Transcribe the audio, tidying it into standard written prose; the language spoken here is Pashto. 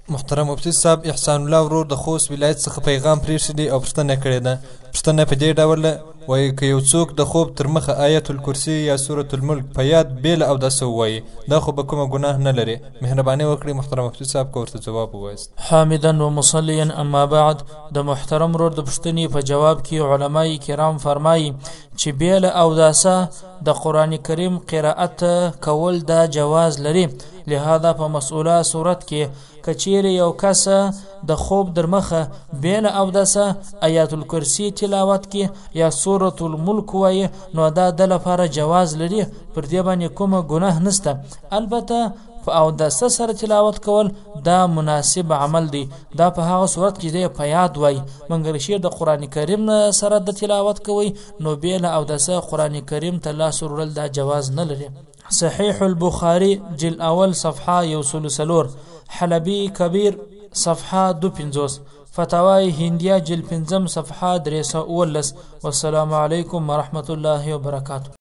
محترم مفتي صاحب احسان الله ورور د خوست ولایت څخه پیغام پریښی دی او پوښتنه کړې ده. پوښتنه په دې ډول وایي که یو څوک د خوب تر مخه آیت الکرسي یا سورة الملک په یاد بېله اوداسه ووایي دا خو به کومه ګناه نه لري. مهرباني وکړئ محترم مفتي صاحب که ورته ځواب ووایاست. حامدا و مصلیا اما بعد. د محترم ورور د پوښتنې په جواب کې علمای کرام فرمایي چې بېله اوداسه د قرآن کریم قرائت کول دا جواز لري. لهذا په مسؤله صورت کې کچیر یو کس د خوب در مخه بېله اوداسه آیات الکرسی تلاوت کې یا سورة الملک وایي نو دا د لپاره جواز لري، پر دې باندې کومه ګناه نشته. البته په اوداسه سره تلاوت کول دا مناسب عمل دی، دا په هغه صورت کې دی په یاد وای مګر شی د قرآن کریم سره د تلاوت کوي نو بېله اوداسه قرآن کریم ته لاس وړل دا جواز نه لري. صحیح البخاری جلد اول صفحه 104، حلبی کبیر صفحه 250، فتاوای هندیه جلد 5 صفحه 319. والسلام علیکم ورحمة الله وبرکاته.